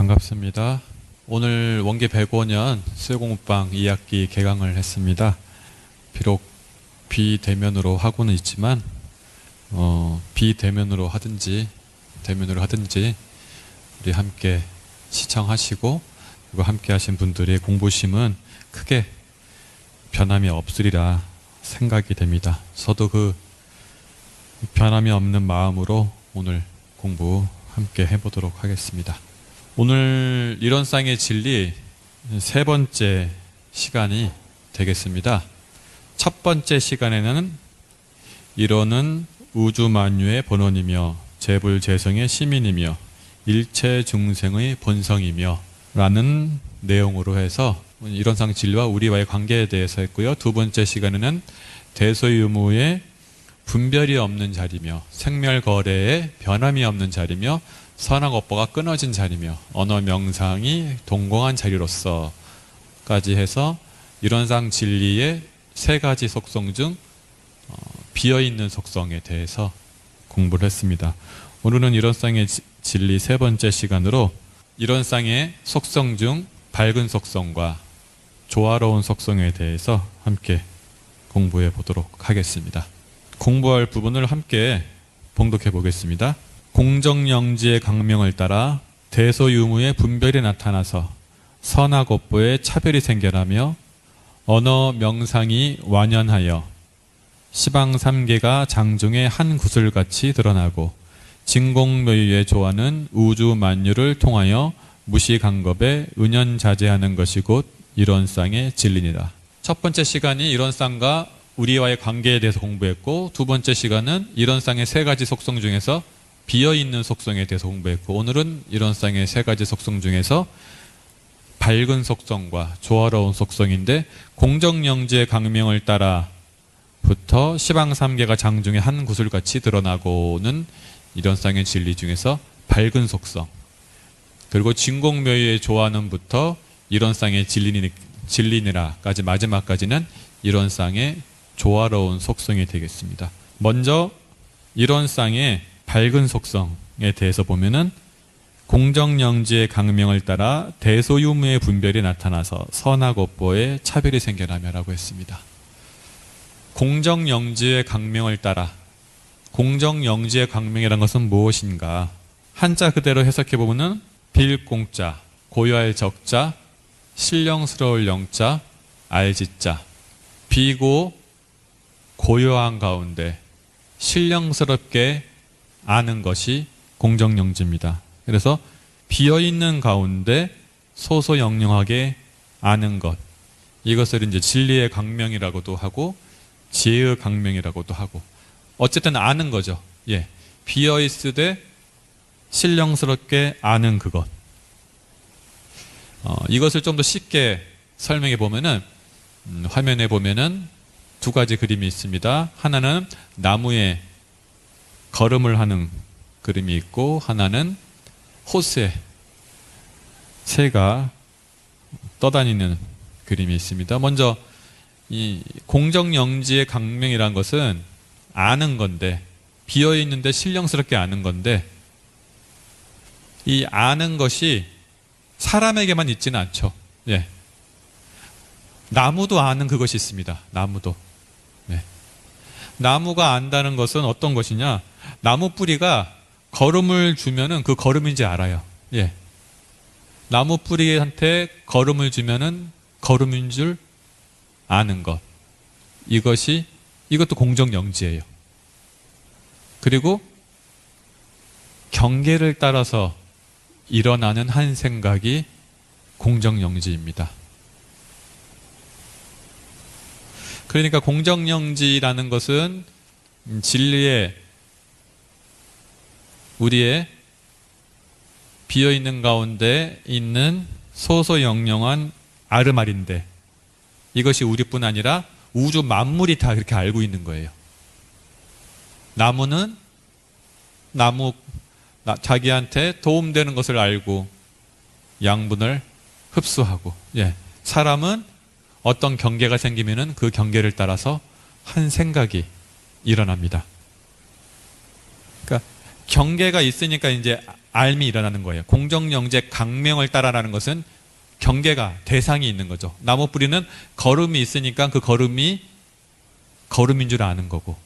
반갑습니다. 오늘 원기 105년 수요공부방 2학기 개강을 했습니다. 비록 비대면으로 하고는 있지만 비대면으로 하든지 대면으로 하든지 우리 함께 시청하시고 그리고 함께 하신 분들의 공부심은 크게 변함이 없으리라 생각이 됩니다. 저도 그 변함이 없는 마음으로 오늘 공부 함께 해보도록 하겠습니다. 오늘 이론상의 진리 세 번째 시간이 되겠습니다. 첫 번째 시간에는 이론은 우주만유의 본원이며 재불재성의 시민이며 일체 중생의 본성이며 라는 내용으로 해서 이론상 진리와 우리와의 관계에 대해서 했고요. 두 번째 시간에는 대소유무의 분별이 없는 자리며 생멸거래에 변함이 없는 자리며 선악업보가 끊어진 자리며 언어명상이 동공한 자리로서까지 해서 이론상 진리의 세 가지 속성 중 비어있는 속성에 대해서 공부를 했습니다. 오늘은 이론상의 진리 세 번째 시간으로 이론상의 속성 중 밝은 속성과 조화로운 속성에 대해서 함께 공부해 보도록 하겠습니다. 공부할 부분을 함께 봉독해 보겠습니다. 공정영지의 강명을 따라 대소유무의 분별이 나타나서 선악업보의 차별이 생겨나며 언어명상이 완연하여 시방삼계가 장중의 한 구슬같이 드러나고 진공묘유의 조화는 우주만유를 통하여 무시간겁에 은연자재하는 것이 곧 이론상의 진리니라. 첫 번째 시간이 이론상과 우리와의 관계에 대해서 공부했고, 두 번째 시간은 이론상의 세 가지 속성 중에서 비어있는 속성에 대해서 공부했고, 오늘은 이론상의 세 가지 속성 중에서 밝은 속성과 조화로운 속성인데, 공정영지의 강명을 따라부터 시방삼계가 장중에 한 구슬같이 드러나고는 이론상의 진리 중에서 밝은 속성, 그리고 진공묘유의 조화는부터 이론상의 진리니라까지 마지막까지는 이론상의 조화로운 속성이 되겠습니다. 먼저 이론상의 밝은 속성에 대해서 보면은 공정영지의 강명을 따라 대소유무의 분별이 나타나서 선악업보의 차별이 생겨나며라고 했습니다. 공정영지의 강명을 따라, 공정영지의 강명이라는 것은 무엇인가? 한자 그대로 해석해 보면은 빌공자, 고요할 적자, 신령스러울 영자, 알지자. 비고 고요한 가운데 신령스럽게 아는 것이 공정영지입니다. 그래서 비어있는 가운데 소소영령하게 아는 것, 이것을 이제 진리의 강명이라고도 하고 지혜의 강명이라고도 하고, 어쨌든 아는 거죠. 예, 비어있으되 신령스럽게 아는 그것. 이것을 좀 더 쉽게 설명해 보면은 화면에 보면은 두 가지 그림이 있습니다. 하나는 나무에 걸음을 하는 그림이 있고, 하나는 호수에 새가 떠다니는 그림이 있습니다. 먼저 이 공정영지의 강명이라는 것은 아는 건데, 비어있는데 신령스럽게 아는 건데, 이 아는 것이 사람에게만 있지는 않죠. 예. 나무도 아는 그것이 있습니다. 나무도. 네. 나무가 안다는 것은 어떤 것이냐? 나무 뿌리가 거름을 주면은 그 거름인지 알아요. 예. 나무 뿌리한테 거름을 주면은 거름인 줄 아는 것. 이것도 공정영지예요. 그리고 경계를 따라서 일어나는 한 생각이 공정영지입니다. 그러니까 공정영지라는 것은 진리의 우리의 비어있는 가운데 있는 소소영령한 아르말인데, 이것이 우리뿐 아니라 우주 만물이 다 그렇게 알고 있는 거예요. 나무는 자기한테 도움되는 것을 알고 양분을 흡수하고, 예, 사람은 어떤 경계가 생기면은 그 경계를 따라서 한 생각이 일어납니다. 그러니까 경계가 있으니까 이제 알미 일어나는 거예요. 공정영재 강명을 따라라는 것은 경계가, 대상이 있는 거죠. 나무 뿌리는 걸음이 있으니까 그 걸음이 걸음인 줄 아는 거고,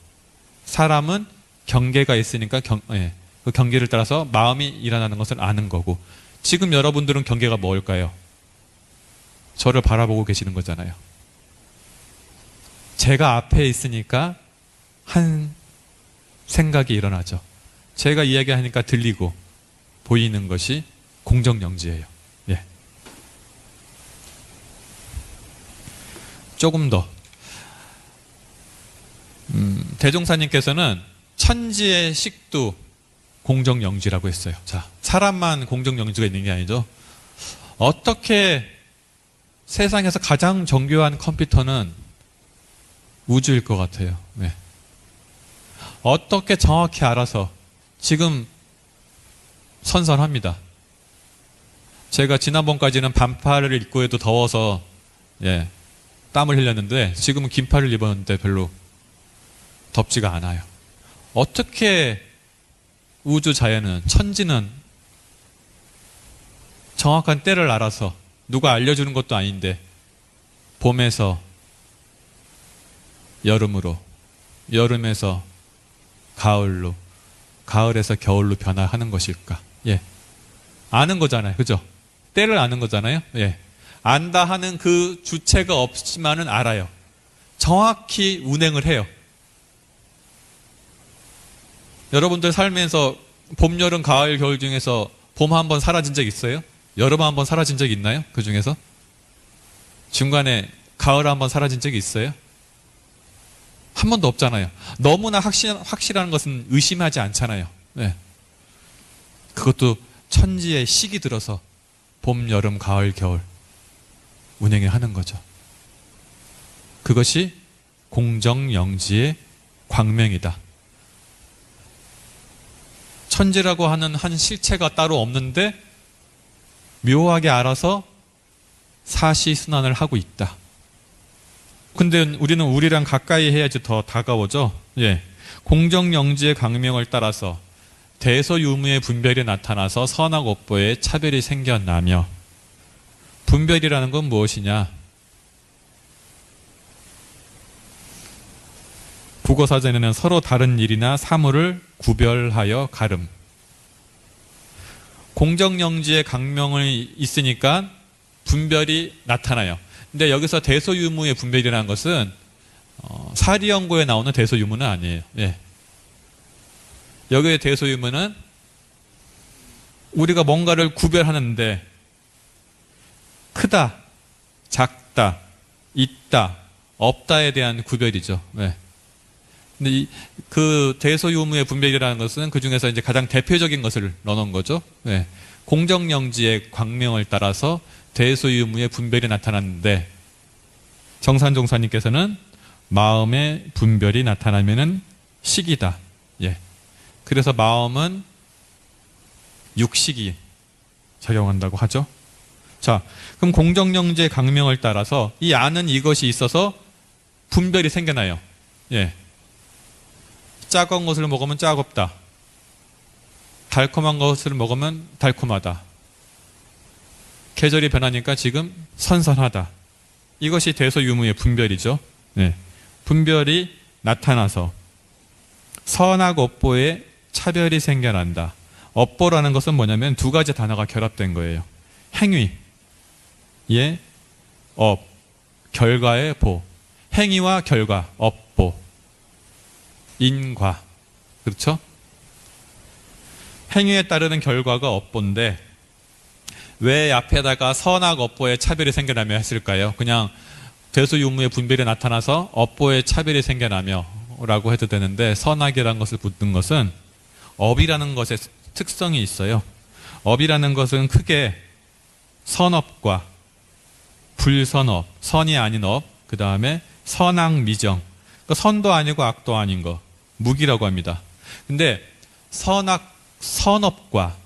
사람은 경계가 있으니까 그 경계를 따라서 마음이 일어나는 것을 아는 거고, 지금 여러분들은 경계가 뭘까요? 저를 바라보고 계시는 거잖아요. 제가 앞에 있으니까 한 생각이 일어나죠. 제가 이야기하니까 들리고 보이는 것이 공정영지예요. 예. 조금 더 대종사님께서는 천지의 식도 공정영지라고 했어요. 자, 사람만 공정영지가 있는 게 아니죠. 어떻게 세상에서 가장 정교한 컴퓨터는 우주일 것 같아요. 네. 어떻게 정확히 알아서 지금 선선합니다. 제가 지난번까지는 반팔을 입고 해도 더워서 땀을 흘렸는데 지금은 긴팔을 입었는데 별로 덥지가 않아요. 어떻게 우주 자연은, 천지는 정확한 때를 알아서, 누가 알려주는 것도 아닌데 봄에서 여름으로, 여름에서 가을로, 가을에서 겨울로 변화하는 것일까? 예. 아는 거잖아요. 그죠? 때를 아는 거잖아요. 예. 안다 하는 그 주체가 없지만은 알아요. 정확히 운행을 해요. 여러분들 삶에서 봄, 여름, 가을, 겨울 중에서 봄 한 번 사라진 적 있어요? 여름 한 번 사라진 적 있나요? 그 중에서? 중간에 가을 한 번 사라진 적이 있어요? 한 번도 없잖아요. 너무나 확실한 것은 의심하지 않잖아요. 네. 그것도 천지의 식이 들어서 봄, 여름, 가을, 겨울 운행을 하는 거죠. 그것이 공정영지의 광명이다. 천지라고 하는 한 실체가 따로 없는데 묘하게 알아서 사시순환을 하고 있다. 근데 우리는 우리랑 가까이 해야지 더 다가오죠. 예. 공정영지의 강명을 따라서 대소유무의 분별이 나타나서 선악업보의 차별이 생겨나며, 분별이라는 건 무엇이냐? 국어사전에는 서로 다른 일이나 사물을 구별하여 가름. 공정영지의 강명이 있으니까 분별이 나타나요. 근데 여기서 대소유무의 분별이라는 것은 사리연고에 나오는 대소유무는 아니에요. 예. 여기의 대소유무는 우리가 뭔가를 구별하는데 크다, 작다, 있다, 없다에 대한 구별이죠. 네. 근데 그 대소유무의 분별이라는 것은 그 중에서 이제 가장 대표적인 것을 넣어놓은 거죠. 네. 공정영지의 광명을 따라서 대소유무의 분별이 나타났는데, 정산종사님께서는 마음의 분별이 나타나면은 식이다. 예. 그래서 마음은 육식이 작용한다고 하죠. 자, 그럼 공정영지의 강명을 따라서 이 아는 이것이 있어서 분별이 생겨나요. 예. 짜거운 것을 먹으면 짜겁다. 달콤한 것을 먹으면 달콤하다. 계절이 변하니까 지금 선선하다. 이것이 대소유무의 분별이죠. 네. 분별이 나타나서 선악업보의 차별이 생겨난다. 업보라는 것은 뭐냐면 두 가지 단어가 결합된 거예요. 행위의 업, 결과의 보. 행위와 결과, 업보. 인과. 그렇죠? 행위에 따르는 결과가 업보인데 왜 앞에다가 선악업보의 차별이 생겨나며 했을까요? 그냥 대소유무의 분별이 나타나서 업보의 차별이 생겨나며 라고 해도 되는데, 선악이라는 것을 붙는 것은 업이라는 것의 특성이 있어요. 업이라는 것은 크게 선업과 불선업, 선이 아닌 업, 그 다음에 선악 미정, 그러니까 선도 아니고 악도 아닌 거, 무기라고 합니다. 근데 선업과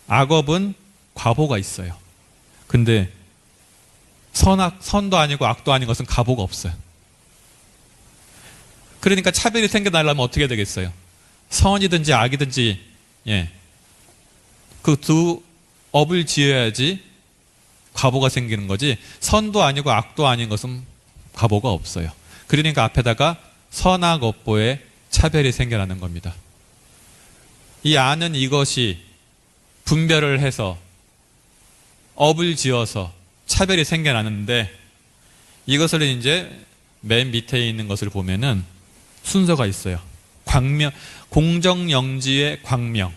악업은 과보가 있어요. 근데 선도 아니고 악도 아닌 것은 과보가 없어요. 그러니까 차별이 생겨나려면 어떻게 되겠어요? 선이든지 악이든지 예. 그 두 업을 지어야지 과보가 생기는 거지, 선도 아니고 악도 아닌 것은 과보가 없어요. 그러니까 앞에다가 선악업보의 차별이 생겨나는 겁니다. 이 아는 이것이 분별을 해서 업을 지어서 차별이 생겨나는데, 이것을 이제 맨 밑에 있는 것을 보면은 순서가 있어요. 광명, 공정영지의 광명.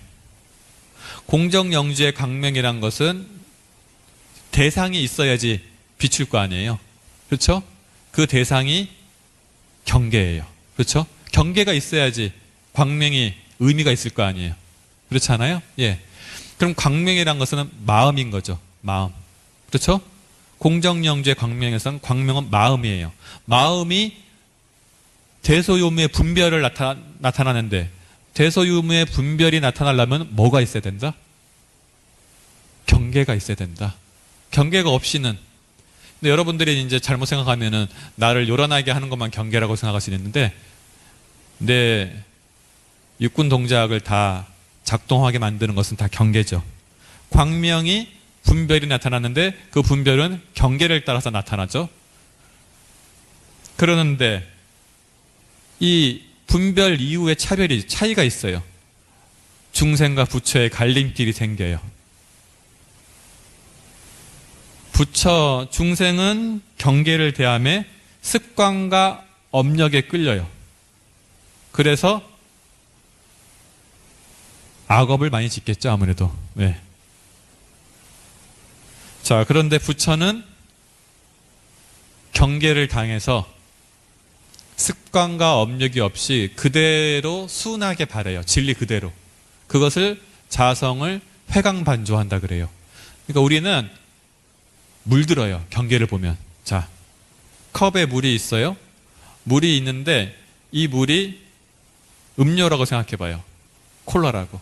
공정영지의 광명이란 것은 대상이 있어야지 비출 거 아니에요. 그렇죠? 그 대상이 경계예요. 그렇죠? 경계가 있어야지 광명이 의미가 있을 거 아니에요. 그렇지 않아요? 예. 그럼 광명이란 것은 마음인 거죠. 마음. 그렇죠? 공정영지의 광명에서는 광명은 마음이에요. 마음이 대소유무의 분별을 나타나는데, 대소유무의 분별이 나타나려면 뭐가 있어야 된다? 경계가 있어야 된다. 경계가 없이는, 근데 여러분들이 이제 잘못 생각하면은 나를 요란하게 하는 것만 경계라고 생각할 수 있는데, 내 육군 동작을 다 작동하게 만드는 것은 다 경계죠. 광명이 분별이 나타나는데 그 분별은 경계를 따라서 나타나죠. 그러는데 이 분별 이후의 차이가 있어요. 중생과 부처의 갈림길이 생겨요. 중생은 경계를 대함에 습관과 업력에 끌려요. 그래서 악업을 많이 짓겠죠, 아무래도. 네. 자, 그런데 부처는 경계를 당해서 습관과 업력이 없이 그대로 순하게 바래요. 진리 그대로. 그것을 자성을 회강반조한다 그래요. 그러니까 우리는 물들어요. 경계를 보면. 자, 컵에 물이 있어요. 물이 있는데 이 물이 음료라고 생각해 봐요. 콜라라고.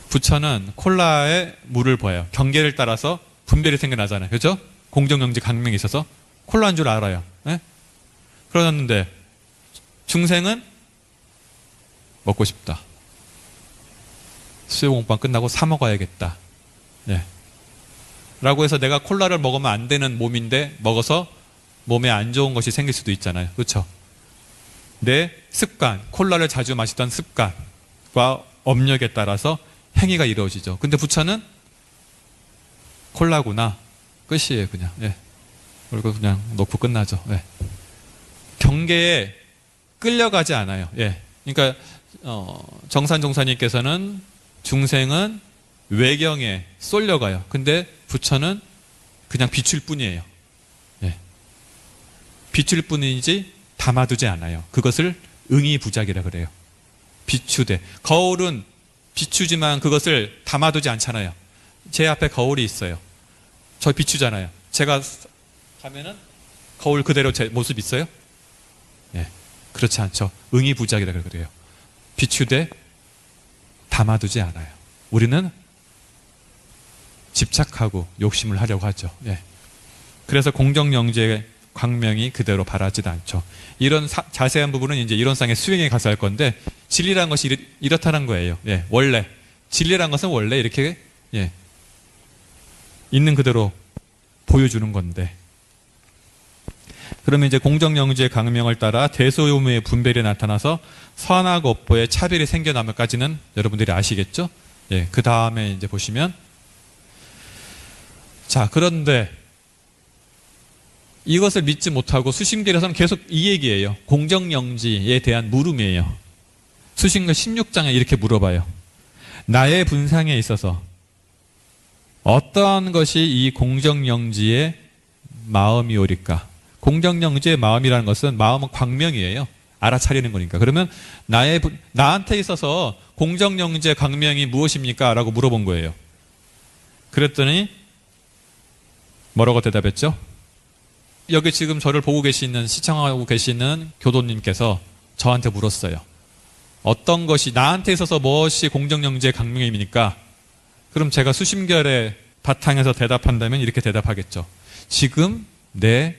부처는 콜라에 물을 부어요. 경계를 따라서 분별이 생겨나잖아요. 그렇죠? 공정영지 강명이 있어서 콜라인 줄 알아요. 네? 그러는데 중생은 먹고 싶다. 수요공방 끝나고 사 먹어야겠다. 네. 라고 해서 내가 콜라를 먹으면 안 되는 몸인데 먹어서 몸에 안 좋은 것이 생길 수도 있잖아요. 그렇죠? 내 습관, 콜라를 자주 마시던 습관과 업력에 따라서 행위가 이루어지죠. 근데 부처는 콜라구나. 끝이에요, 그냥. 예. 그리고 그냥 놓고 끝나죠. 예. 경계에 끌려가지 않아요. 예. 그러니까 정산종사님께서는 중생은 외경에 쏠려가요. 근데 부처는 그냥 비출 뿐이에요. 예. 비출 뿐이지 담아두지 않아요. 그것을 응이부작이라 그래요. 비추되. 거울은 비추지만 그것을 담아두지 않잖아요. 제 앞에 거울이 있어요. 저 비추잖아요. 제가 가면은 거울 그대로 제 모습 있어요? 예. 그렇지 않죠. 응이부작이라 그래요. 비추되 담아두지 않아요. 우리는 집착하고 욕심을 하려고 하죠. 예. 그래서 공정영지의 광명이 그대로 바라지도 않죠. 이런 자세한 부분은 이제 이론상의 수행에 가서 할 건데, 진리라는 것이 이렇다는 거예요. 예. 원래 진리라는 것은 원래 이렇게 예. 있는 그대로 보여주는 건데, 그러면 이제 공정영지의 강명을 따라 대소요무의 분별이 나타나서 선악업보의 차별이 생겨나면까지는 여러분들이 아시겠죠? 예. 그 다음에 이제 보시면, 자, 그런데 이것을 믿지 못하고 수심결에서는 계속 이 얘기예요. 공정영지에 대한 물음이에요. 수심결 16장에 이렇게 물어봐요. 나의 분상에 있어서 어떠한 것이 이 공정영지의 마음이오리까? 공정영지의 마음이라는 것은, 마음은 광명이에요. 알아차리는 거니까. 그러면 나한테 있어서 공정영지의 광명이 무엇입니까? 라고 물어본 거예요. 그랬더니 뭐라고 대답했죠? 여기 지금 저를 보고 계시는, 시청하고 계시는 교도님께서 저한테 물었어요. 어떤 것이, 나한테 있어서 무엇이 공정영지의 강명입니까? 그럼 제가 수심결의 바탕에서 대답한다면 이렇게 대답하겠죠. 지금 내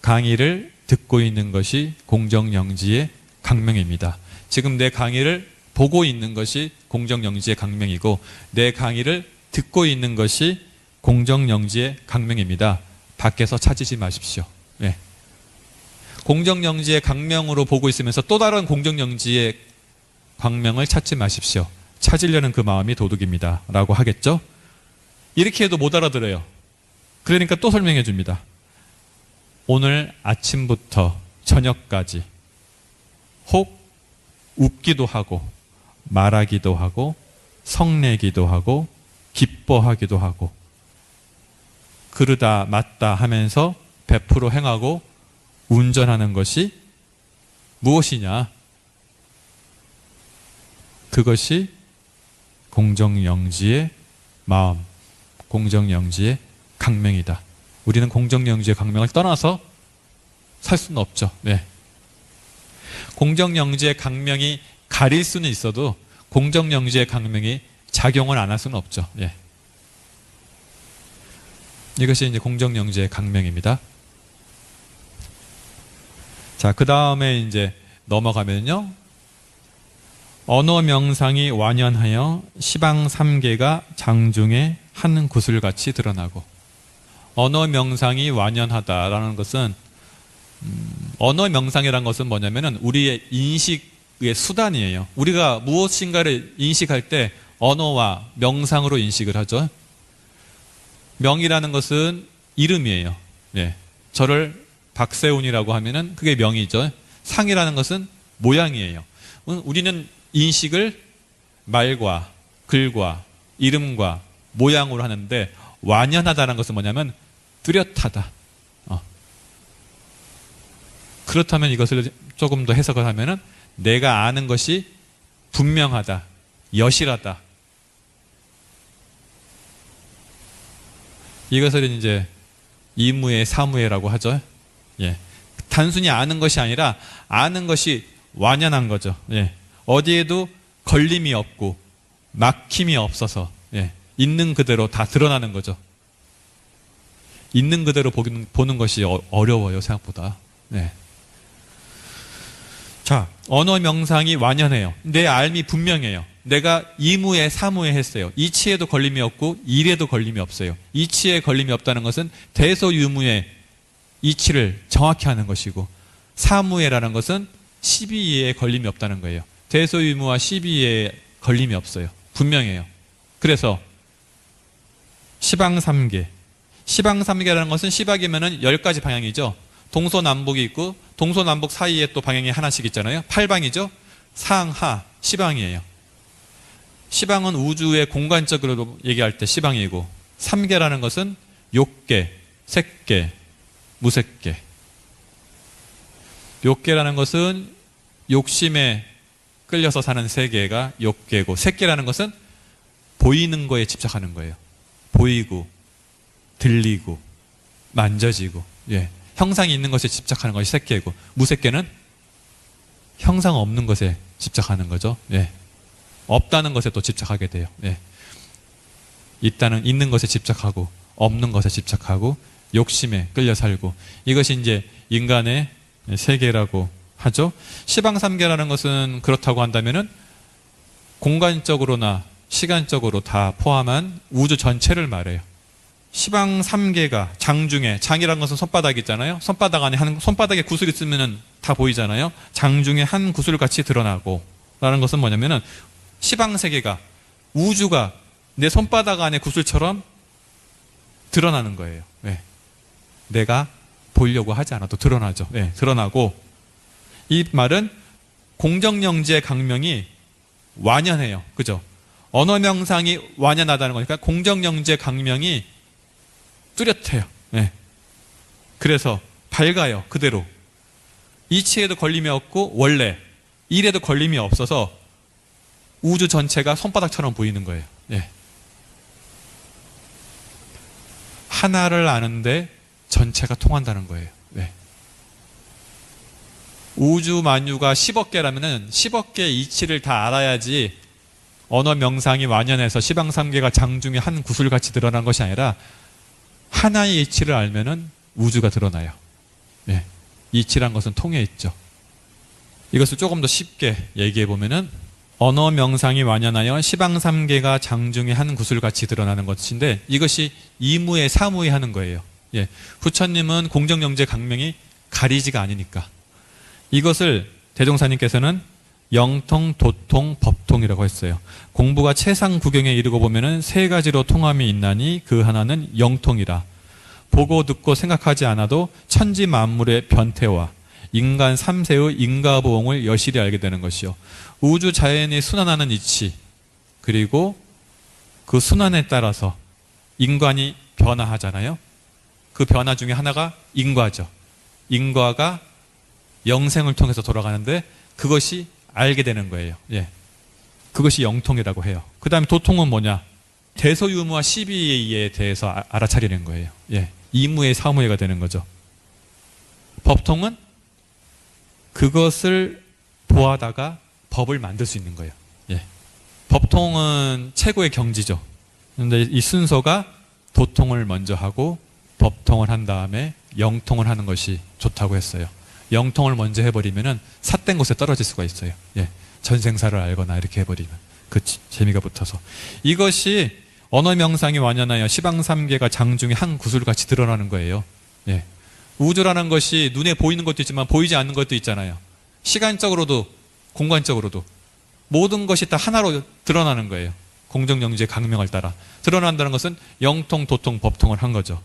강의를 듣고 있는 것이 공정영지의 강명입니다. 지금 내 강의를 보고 있는 것이 공정영지의 강명이고 내 강의를 듣고 있는 것이 공정영지의 강명입니다. 밖에서 찾으지 마십시오. 네. 공정영지의 강명으로 보고 있으면서 또 다른 공정영지의 강명을 찾지 마십시오. 찾으려는 그 마음이 도둑입니다. 라고 하겠죠? 이렇게 해도 못 알아들어요. 그러니까 또 설명해 줍니다. 오늘 아침부터 저녁까지 혹 웃기도 하고 말하기도 하고 성내기도 하고 기뻐하기도 하고 그러다 맞다 하면서 100% 행하고 운전하는 것이 무엇이냐? 그것이 공정영지의 마음, 공정영지의 강명이다. 우리는 공정영지의 강명을 떠나서 살 수는 없죠. 네. 공정영지의 강명이 가릴 수는 있어도 공정영지의 강명이 작용을 안 할 수는 없죠. 예. 이것이 이제 공정영지의 강명입니다. 자, 그 다음에 이제 넘어가면요. 언어 명상이 완연하여 시방 3개가 장중에 한 구슬같이 드러나고 언어 명상이 완연하다라는 것은 언어 명상이라는 것은 뭐냐면은 우리의 인식의 수단이에요. 우리가 무엇인가를 인식할 때 언어와 명상으로 인식을 하죠. 명이라는 것은 이름이에요. 예. 저를 박세훈이라고 하면은 그게 명이죠. 상이라는 것은 모양이에요. 우리는 인식을 말과 글과 이름과 모양으로 하는데 완연하다는 것은 뭐냐면 뚜렷하다. 그렇다면 이것을 조금 더 해석을 하면은 내가 아는 것이 분명하다, 여실하다. 이것을 이제 이무예, 사무예라고 하죠. 예. 단순히 아는 것이 아니라 아는 것이 완연한 거죠. 예. 어디에도 걸림이 없고 막힘이 없어서 예. 있는 그대로 다 드러나는 거죠. 있는 그대로 보는 것이 어려워요, 생각보다. 네. 자, 언어 명상이 완연해요. 내 알미 분명해요. 내가 이무에 사무에 했어요. 이치에도 걸림이 없고 일에도 걸림이 없어요. 이치에 걸림이 없다는 것은 대소유무의 이치를 정확히 하는 것이고 사무에라는 것은 12에 걸림이 없다는 거예요. 대소유무와 12에 걸림이 없어요. 분명해요. 그래서 시방3개. 시방3개라는 것은 시박이면은 10가지 방향이죠. 동서남북이 있고 동서남북 사이에 또 방향이 하나씩 있잖아요. 8방이죠. 상하 시방이에요. 시방은 우주의 공간적으로 얘기할 때 시방이고 3개라는 것은 욕계, 색계, 무색계. 욕계라는 것은 욕심에 끌려서 사는 세계가 욕계고 색계라는 것은 보이는 거에 집착하는 거예요. 보이고 들리고 만져지고 예. 형상이 있는 것에 집착하는 것이 색계고 무색계는 형상 없는 것에 집착하는 거죠. 예. 없다는 것에 또 집착하게 돼요. 예. 있는 것에 집착하고 없는 것에 집착하고 욕심에 끌려 살고 이것이 이제 인간의 세계라고 하죠. 시방삼계라는 것은 그렇다고 한다면은 공간적으로나 시간적으로 다 포함한 우주 전체를 말해요. 시방 3개가 장중에, 장이라는 것은 손바닥 있잖아요. 손바닥 안에 손바닥에 구슬 있으면 다 보이잖아요. 장중에 한 구슬같이 드러나고 라는 것은 뭐냐면은 시방 세계가 우주가 내 손바닥 안에 구슬처럼 드러나는 거예요. 네. 내가 보이려고 하지 않아도 드러나죠. 네, 드러나고 이 말은 공정영지의 강명이 완연해요. 그죠? 언어 명상이 완연하다는 거니까 공정영지의 강명이 뚜렷해요. 네. 그래서 밝아요. 그대로. 이치에도 걸림이 없고 원래 일에도 걸림이 없어서 우주 전체가 손바닥처럼 보이는 거예요. 네. 하나를 아는데 전체가 통한다는 거예요. 네. 우주 만유가 10억 개라면은 10억 개의 이치를 다 알아야지 언어 명상이 완연해서 시방삼계가 장중에 한 구슬같이 드러난 것이 아니라 하나의 이치를 알면은 우주가 드러나요. 네. 이치란 것은 통해 있죠. 이것을 조금 더 쉽게 얘기해 보면은 언어 명상이 완연하여 시방삼계가 장중에 한 구슬같이 드러나는 것인데 이것이 이무에 사무에 하는 거예요. 예. 부처님은 공정영재 강명이 가리지가 않으니까 이것을 대종사님께서는 영통, 도통, 법통이라고 했어요. 공부가 최상구경에 이르고 보면은 세 가지로 통함이 있나니 그 하나는 영통이라. 보고 듣고 생각하지 않아도 천지 만물의 변태와 인간 삼세의 인과보응을 여실히 알게 되는 것이요. 우주 자연이 순환하는 이치, 그리고 그 순환에 따라서 인간이 변화하잖아요. 그 변화 중에 하나가 인과죠. 인과가 영생을 통해서 돌아가는데 그것이 알게 되는 거예요. 예. 그것이 영통이라고 해요. 그 다음에 도통은 뭐냐? 대소유무와 시비에 대해서 알아차리는 거예요. 예. 이무의 사무예가 되는 거죠. 법통은 그것을 보하다가 법을 만들 수 있는 거예요. 예. 법통은 최고의 경지죠. 그런데 이 순서가 도통을 먼저 하고 법통을 한 다음에 영통을 하는 것이 좋다고 했어요. 영통을 먼저 해버리면은 삿된 곳에 떨어질 수가 있어요. 예. 전생사를 알거나 이렇게 해버리면 그 재미가 붙어서 이것이 언어 명상이 완연하여 시방삼계가 장중에 한 구슬같이 드러나는 거예요. 예. 우주라는 것이 눈에 보이는 것도 있지만 보이지 않는 것도 있잖아요. 시간적으로도 공간적으로도 모든 것이 다 하나로 드러나는 거예요. 공정영지의 강명을 따라 드러난다는 것은 영통, 도통, 법통을 한 거죠.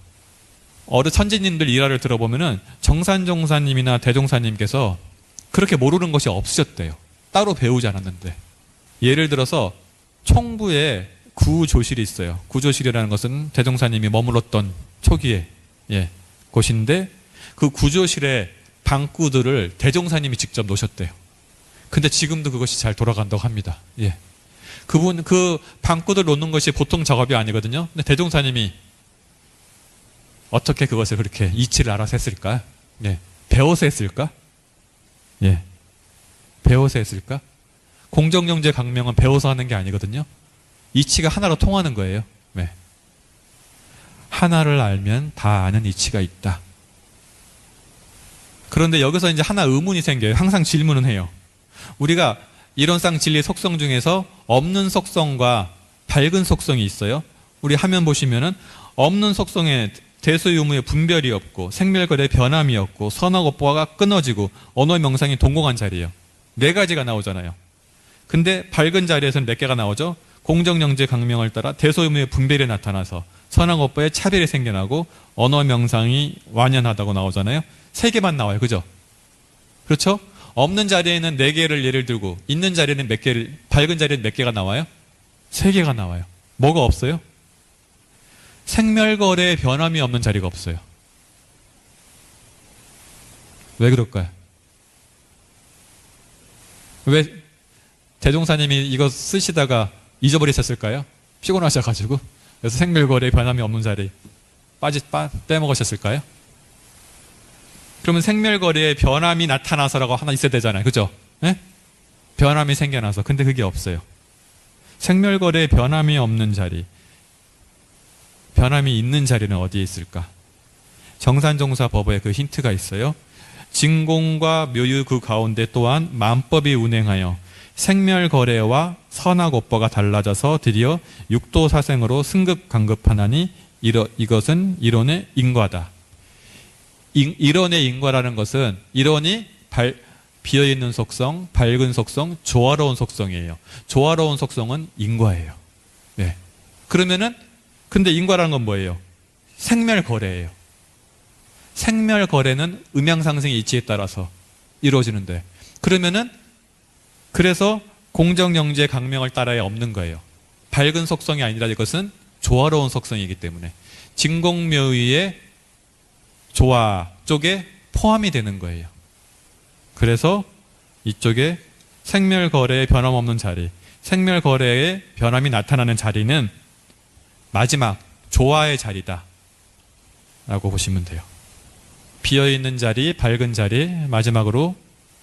어느 선지님들 일화를 들어보면은 정산종사님이나 대종사님께서 그렇게 모르는 것이 없으셨대요. 따로 배우지 않았는데. 예를 들어서 총부에 구조실이 있어요. 구조실이라는 것은 대종사님이 머물렀던 초기에 곳인데 그 구조실에 방구들을 대종사님이 직접 놓으셨대요. 근데 지금도 그것이 잘 돌아간다고 합니다. 예. 그분 그 방구들 놓는 것이 보통 작업이 아니거든요. 근데 대종사님이 어떻게 그것을 그렇게 이치를 알아서 했을까? 예. 배워서 했을까? 예. 배워서 했을까? 공정영재 강명은 배워서 하는 게 아니거든요. 이치가 하나로 통하는 거예요. 네. 하나를 알면 다 아는 이치가 있다. 그런데 여기서 이제 하나 의문이 생겨요. 항상 질문은 해요. 우리가 이론상 진리 속성 중에서 없는 속성과 밝은 속성이 있어요. 우리 화면 보시면은 없는 속성에 대소유무의 분별이 없고 생멸거래 변함이 없고 선악오보가 끊어지고 언어 명상이 동공한 자리예요. 네 가지가 나오잖아요. 근데 밝은 자리에서는 몇 개가 나오죠? 공정영재 강명을 따라 대소유무의 분별이 나타나서 선악오보의 차별이 생겨나고 언어 명상이 완연하다고 나오잖아요. 세 개만 나와요. 그죠? 그렇죠? 없는 자리에는 네 개를 예를 들고 있는 자리에는 몇 개를, 밝은 자리에는 몇 개가 나와요? 세 개가 나와요. 뭐가 없어요? 생멸거래의 변함이 없는 자리가 없어요. 왜 그럴까요? 왜 대종사님이 이거 쓰시다가 잊어버리셨을까요? 피곤하셔가지고. 그래서 생멸거래의 변함이 없는 자리 빼먹으셨을까요? 그러면 생멸거래의 변함이 나타나서라고 하나 있어야 되잖아요. 그죠? 네? 변함이 생겨나서. 근데 그게 없어요. 생멸거래의 변함이 없는 자리, 변함이 있는 자리는 어디에 있을까? 정산종사 법어에 그 힌트가 있어요. 진공과 묘유 그 가운데 또한 만법이 운행하여 생멸거래와 선악오보가 달라져서 드디어 육도사생으로 승급강급하나니 이것은 이론의 인과다. 이론의 인과라는 것은 이론이 비어있는 속성, 밝은 속성, 조화로운 속성이에요. 조화로운 속성은 인과예요. 네. 그러면은 근데 인과라는 건 뭐예요? 생멸거래예요. 생멸거래는 음양상승의 이치에 따라서 이루어지는데 그러면은 그래서 공정영재 강명을 따라야 없는 거예요. 밝은 속성이 아니라 이것은 조화로운 속성이기 때문에 진공묘의의 조화 쪽에 포함이 되는 거예요. 그래서 이쪽에 생멸거래의 변함없는 자리, 생멸거래의 변함이 나타나는 자리는 마지막 조화의 자리다 라고 보시면 돼요. 비어있는 자리, 밝은 자리, 마지막으로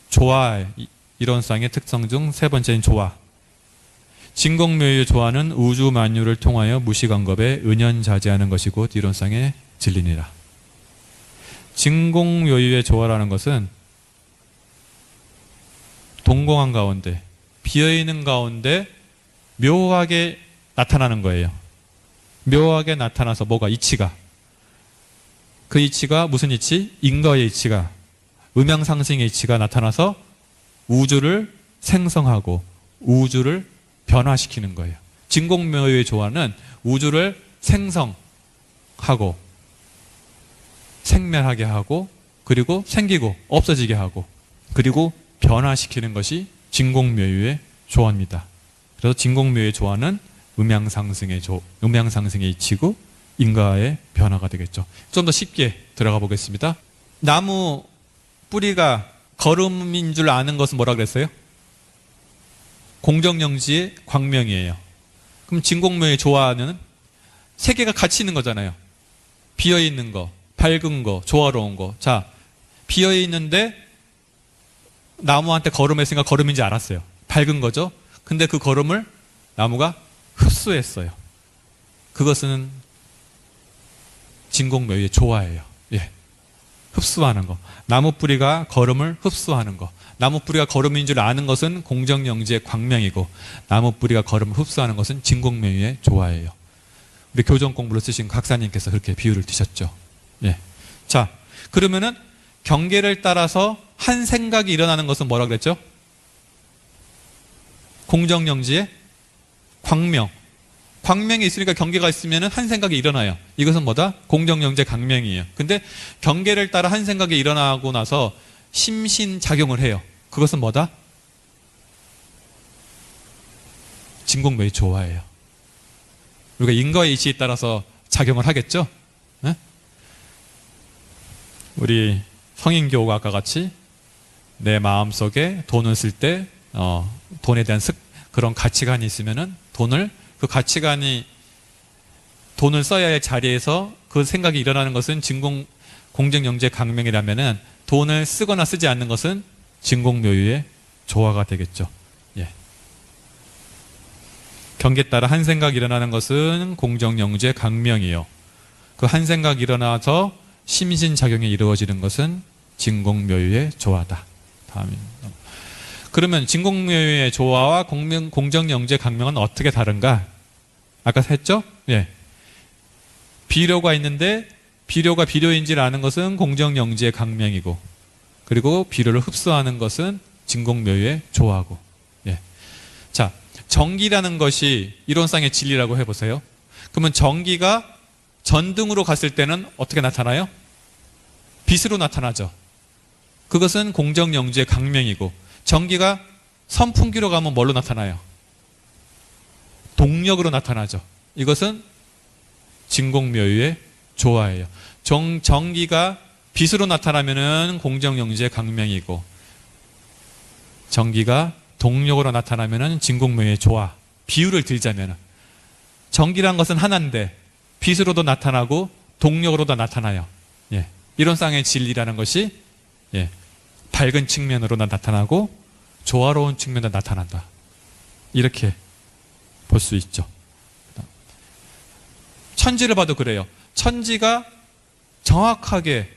조화, 이론상의 특성 중 세 번째인 조화. 진공묘의 조화는 우주 만유를 통하여 무시관겁에 은연자재하는 것이 곧 이론상의 진리니라. 진공묘의 조화라는 것은 동공한 가운데, 비어있는 가운데 묘하게 나타나는 거예요. 묘하게 나타나서 뭐가? 이치가. 그 이치가 무슨 이치? 인거의 이치가, 음양상승의 이치가 나타나서 우주를 생성하고 우주를 변화시키는 거예요. 진공묘유의 조화는 우주를 생성하고 생멸하게 하고 그리고 생기고 없어지게 하고 그리고 변화시키는 것이 진공묘유의 조화입니다. 그래서 진공묘유의 조화는 음양상승의 이치고 인과의 변화가 되겠죠. 좀 더 쉽게 들어가 보겠습니다. 나무 뿌리가 거름인 줄 아는 것은 뭐라 그랬어요? 공정영지의 광명이에요. 그럼 진공묘유의 조화는 세 개가 같이 있는 거잖아요. 비어있는 거, 밝은 거, 조화로운 거. 자, 비어있는데 나무한테 거름했으니까 거름인지 알았어요. 밝은 거죠. 근데 그 거름을 나무가 흡수했어요. 그것은 진공묘유의 조화예요. 예. 흡수하는 거. 나무 뿌리가 거름을 흡수하는 거. 나무 뿌리가 거름인 줄 아는 것은 공정영지의 광명이고 나무 뿌리가 거름을 흡수하는 것은 진공묘유의 조화예요. 우리 교정 공부를 쓰신 각사님께서 그렇게 비유를 드셨죠. 예. 자, 그러면은 경계를 따라서 한 생각이 일어나는 것은 뭐라 그랬죠? 공정영지의 광명. 광명이 있으니까 경계가 있으면 한 생각이 일어나요. 이것은 뭐다? 공정영지의 광명이에요. 근데 경계를 따라 한 생각이 일어나고 나서 심신작용을 해요. 그것은 뭐다? 진공묘유의 조화예요. 우리가 인과의 이치에 따라서 작용을 하겠죠? 네? 우리 성인교우가 아까 같이 내 마음속에 돈을 쓸 때 돈에 대한 그런 가치관이 있으면은 그 가치관이 돈을 써야 할 자리에서 그 생각이 일어나는 것은 공정영지의 강명이라면은 돈을 쓰거나 쓰지 않는 것은 진공묘유의 조화가 되겠죠. 예. 경계 따라 한 생각이 일어나는 것은 공정영지의 강명이요. 그 한 생각이 일어나서 심신작용이 이루어지는 것은 진공묘유의 조화다. 다음입니다. 그러면 진공묘유의 조화와 공정영지의 강명은 어떻게 다른가? 아까 했죠? 예. 비료가 있는데 비료가 비료인지를 아는 것은 공정영지의 강명이고 그리고 비료를 흡수하는 것은 진공묘유의 조화고. 예. 자, 전기라는 것이 이론상의 진리라고 해보세요. 그러면 전기가 전등으로 갔을 때는 어떻게 나타나요? 빛으로 나타나죠. 그것은 공정영지의 강명이고 전기가 선풍기로 가면 뭘로 나타나요? 동력으로 나타나죠. 이것은 진공묘유의 조화예요. 전기가 빛으로 나타나면은 공정영지의 강명이고 전기가 동력으로 나타나면은 진공묘유의 조화. 비유를 들자면은 전기란 것은 하나인데 빛으로도 나타나고 동력으로도 나타나요. 예. 이론상의 진리라는 것이 예. 밝은 측면으로 나타나고 조화로운 측면으로 나타난다. 이렇게 볼 수 있죠. 천지를 봐도 그래요. 천지가 정확하게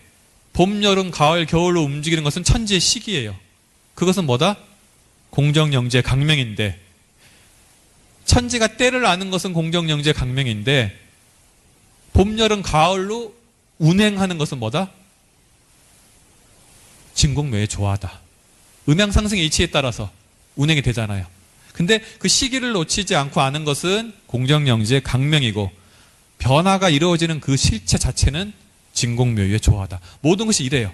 봄, 여름, 가을, 겨울로 움직이는 것은 천지의 시기예요. 그것은 뭐다? 공정영지의 강명인데 천지가 때를 아는 것은 공정영지의 강명인데 봄, 여름, 가을로 운행하는 것은 뭐다? 진공묘유의 조화다. 음양상승의 이치에 따라서 운행이 되잖아요. 근데 그 시기를 놓치지 않고 아는 것은 공정영지의 강명이고 변화가 이루어지는 그 실체 자체는 진공묘유의 조화다. 모든 것이 이래요.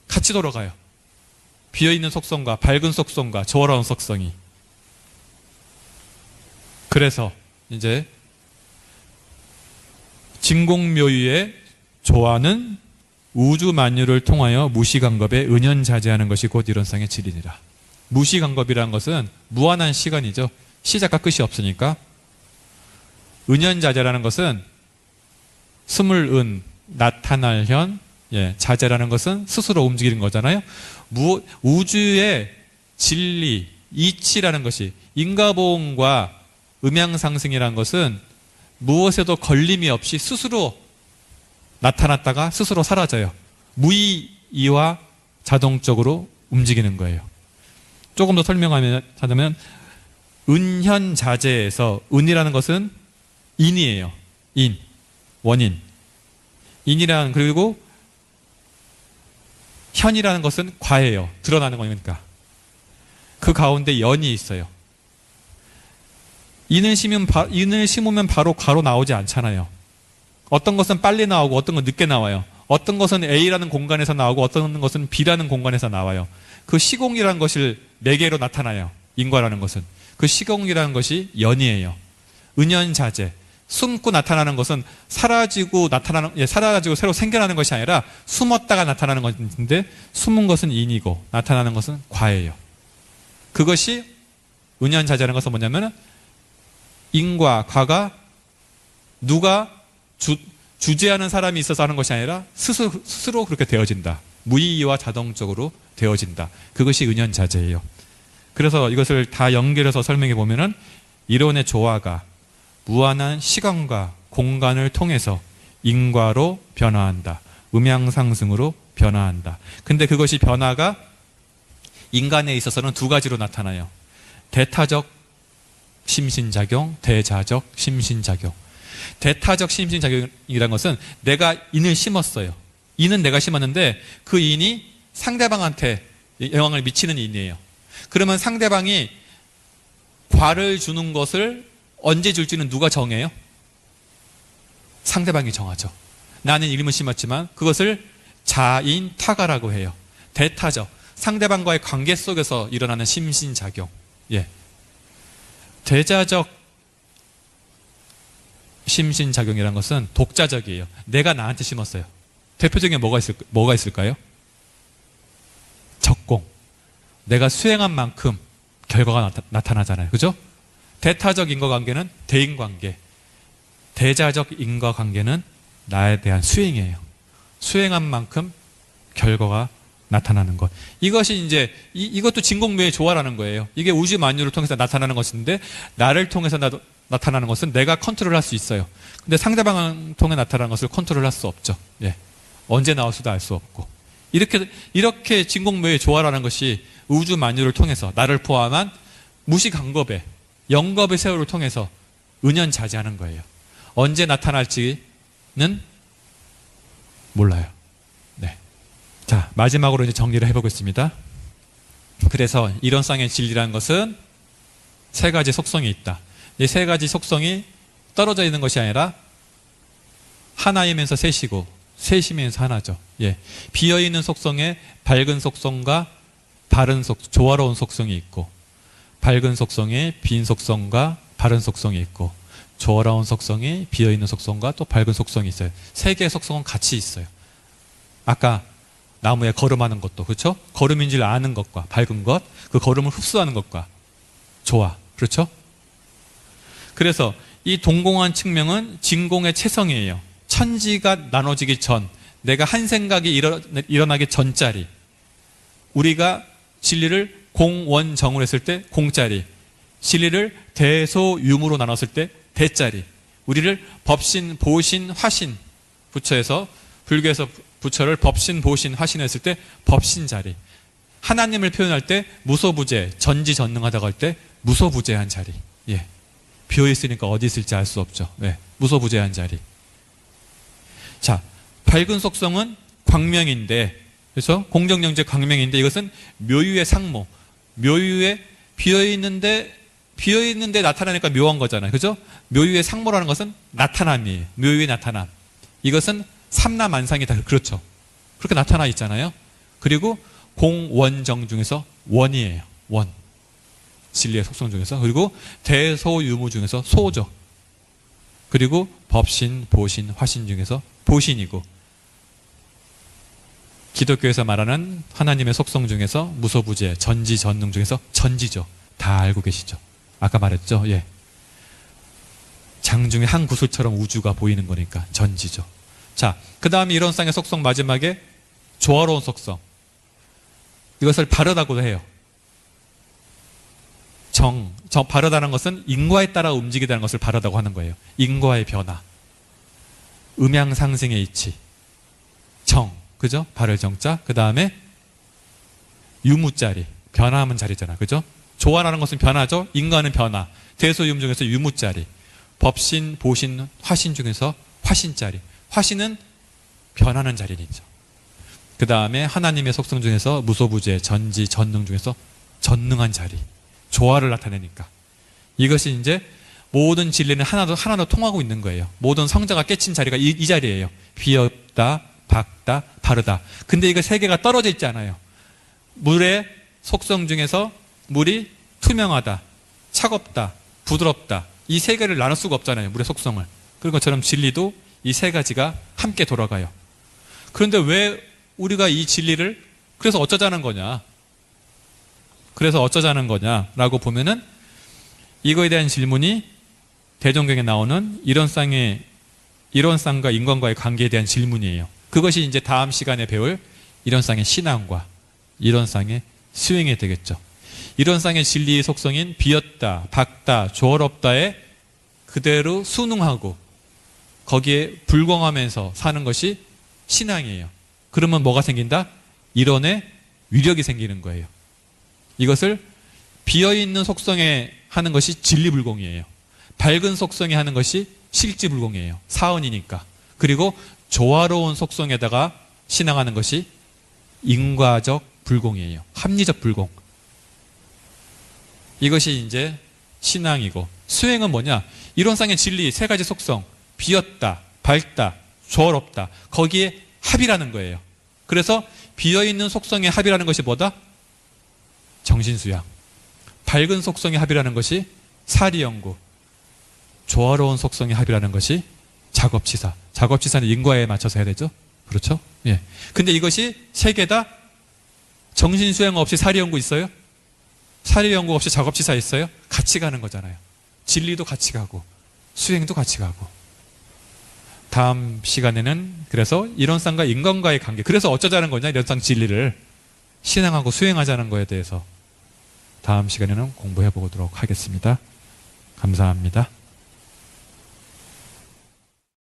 같이 돌아가요. 비어있는 속성과 밝은 속성과 조화로운 속성이. 그래서 이제 진공묘유의 조화는 우주 만유를 통하여 무시간겁에 은연자재하는 것이 곧 이론상의 진리니라. 무시간겁이라는 것은 무한한 시간이죠. 시작과 끝이 없으니까. 은연자재라는 것은 스물은, 나타날 현, 예, 자재라는 것은 스스로 움직이는 거잖아요. 우주의 진리, 이치라는 것이 인과보험과 음양상승이라는 것은 무엇에도 걸림이 없이 스스로 나타났다가 스스로 사라져요. 무의이와 자동적으로 움직이는 거예요. 조금 더 설명하자면 은현자재에서 은이라는 것은 인이에요. 인, 원인. 인이라는 그리고 현이라는 것은 과예요. 드러나는 거니까. 그 가운데 연이 있어요. 인을 심으면 바로 과로 나오지 않잖아요. 어떤 것은 빨리 나오고 어떤 건 늦게 나와요. 어떤 것은 A라는 공간에서 나오고 어떤 것은 B라는 공간에서 나와요. 그 시공이라는 것을 매개로 나타나요. 인과라는 것은. 그 시공이라는 것이 연이에요. 은연자재. 숨고 나타나는 것은 사라지고 새로 생겨나는 것이 아니라 숨었다가 나타나는 것인데 숨은 것은 인이고 나타나는 것은 과예요. 그것이 은연자재라는 것은 뭐냐면 인과 과가 누가 주재하는 사람이 있어서 하는 것이 아니라 스스로 그렇게 되어진다. 무의와 자동적으로 되어진다. 그것이 은연자재예요. 그래서 이것을 다 연결해서 설명해 보면은 이론의 조화가 무한한 시간과 공간을 통해서 인과로 변화한다. 음양상승으로 변화한다. 근데 그것이 변화가 인간에 있어서는 두 가지로 나타나요. 대타적 심신작용, 대자적 심신작용. 대타적 심신작용이라는 것은 내가 인을 심었어요. 인은 내가 심었는데 그 인이 상대방한테 영향을 미치는 인이에요. 그러면 상대방이 과를 주는 것을 언제 줄지는 누가 정해요? 상대방이 정하죠. 나는 이름을 심었지만 그것을 자인 타가라고 해요. 대타적. 상대방과의 관계 속에서 일어나는 심신작용. 예. 대자적 심신작용이라는 것은 독자적이에요. 내가 나한테 심었어요. 대표적인 뭐가 있을까요? 적공. 내가 수행한 만큼 결과가 나타나잖아요. 그죠? 대타적 인과관계는 대인관계. 대자적 인과관계는 나에 대한 수행이에요. 수행한 만큼 결과가 나타나는 것. 이것이 이제 이것도 진공묘의 조화라는 거예요. 이게 우주 만유를 통해서 나타나는 것인데 나를 통해서 나타나는 것은 내가 컨트롤할 수 있어요. 근데 상대방을 통해 나타나는 것을 컨트롤할 수 없죠. 예. 언제 나올 수도 알 수 없고. 이렇게 진공묘의 조화라는 것이 우주 만유를 통해서 나를 포함한 무시강겁의 영겁의 세월을 통해서 은연자재하는 거예요. 언제 나타날지는 몰라요. 네. 자, 마지막으로 이제 정리를 해보겠습니다. 그래서 이론상의 진리라는 것은 세 가지 속성이 있다. 이 세 가지 속성이 떨어져 있는 것이 아니라 하나이면서 셋이고 셋이면서 하나죠. 예. 비어있는 속성에 밝은 속성과 바른 조화로운 속성이 있고 밝은 속성에 빈 속성과 바른 속성이 있고 조화로운 속성이 비어있는 속성과 또 밝은 속성이 있어요. 세 개의 속성은 같이 있어요. 아까 나무에 걸음하는 것도 그렇죠? 걸음인 줄 아는 것과 밝은 것, 그 걸음을 흡수하는 것과 조화, 그렇죠? 그래서 이 동공한 측면은 진공의 체성이에요. 천지가 나눠지기 전, 내가 한 생각이 일어나기 전짜리. 우리가 진리를 공원정으로 했을 때 공짜리, 진리를 대소유무로 나눴을 때 대짜리, 우리를 법신, 보신, 화신 부처에서 불교에서 부처를 법신, 보신, 화신 했을 때 법신자리, 하나님을 표현할 때 무소부재, 전지전능하다고 할 때 무소부재한 자리. 예. 비어있으니까 어디 있을지 알 수 없죠. 네. 무소부재한 자리. 자, 밝은 속성은 광명인데, 그래서 공정영재 광명인데 이것은 묘유의 상모, 묘유의 비어있는데 나타나니까 묘한 거잖아요. 그죠? 묘유의 상모라는 것은 나타남이에요. 묘유의 나타남. 이것은 삼라만상이다. 그렇죠. 그렇게 나타나 있잖아요. 그리고 공원정 중에서 원이에요. 원. 진리의 속성 중에서. 그리고 대소유무 중에서 소죠. 그리고 법신, 보신, 화신 중에서 보신이고, 기독교에서 말하는 하나님의 속성 중에서 무소부재, 전지전능 중에서 전지죠. 다 알고 계시죠. 아까 말했죠. 예. 장중에 한 구슬처럼 우주가 보이는 거니까 전지죠. 자, 그 다음에 이론상의 속성 마지막에 조화로운 속성. 이것을 바르다고도 해요. 바르다는 것은 인과에 따라 움직이다는 것을 바르다고 하는 거예요. 인과의 변화. 음양상승의 이치. 그죠? 바를 정자. 그 다음에 유무자리. 변화하는 자리잖아. 그죠? 조화라는 것은 변화죠. 인과는 변화. 대소유무 중에서 유무자리. 법신, 보신, 화신 중에서 화신자리. 화신은 변하는 자리죠. 그 다음에 하나님의 속성 중에서 무소부재, 전지, 전능 중에서 전능한 자리. 조화를 나타내니까. 이것이 이제 모든 진리는 하나로 통하고 있는 거예요. 모든 성자가 깨친 자리가 이 자리예요. 비었다, 밝다, 바르다. 근데 이거 세 개가 떨어져 있지 않아요. 물의 속성 중에서 물이 투명하다, 차갑다, 부드럽다. 이 세 개를 나눌 수가 없잖아요. 물의 속성을. 그런 것처럼 진리도 이 세 가지가 함께 돌아가요. 그런데 왜 우리가 이 진리를 그래서 어쩌자는 거냐? 그래서 어쩌자는 거냐라고 보면은 이거에 대한 질문이 대종경에 나오는 이론상과 인간과의 관계에 대한 질문이에요. 그것이 이제 다음 시간에 배울 이론상의 신앙과 이론상의 수행이 되겠죠. 이론상의 진리의 속성인 비었다, 밝다, 조화롭다에 그대로 순응하고 거기에 불공하면서 사는 것이 신앙이에요. 그러면 뭐가 생긴다? 이론의 위력이 생기는 거예요. 이것을 비어있는 속성에 하는 것이 진리불공이에요. 밝은 속성에 하는 것이 실지불공이에요. 사언이니까. 그리고 조화로운 속성에다가 신앙하는 것이 인과적 불공이에요. 합리적 불공. 이것이 이제 신앙이고, 수행은 뭐냐? 이론상의 진리 세 가지 속성, 비었다, 밝다, 조화롭다. 거기에 합이라는 거예요. 그래서 비어있는 속성의 합이라는 것이 뭐다? 정신수양. 밝은 속성의 합이라는 것이 사리연구. 조화로운 속성의 합이라는 것이 작업치사. 작업치사는 인과에 맞춰서 해야 되죠? 그렇죠? 예. 근데 이것이 세 개 다 정신수양 없이 사리연구 있어요? 사리연구 없이 작업치사 있어요? 같이 가는 거잖아요. 진리도 같이 가고 수행도 같이 가고. 다음 시간에는 그래서 이론상과 인간과의 관계, 그래서 어쩌자는 거냐, 이론상 진리를 신앙하고 수행하자는 거에 대해서 다음 시간에는 공부해 보도록 하겠습니다. 감사합니다.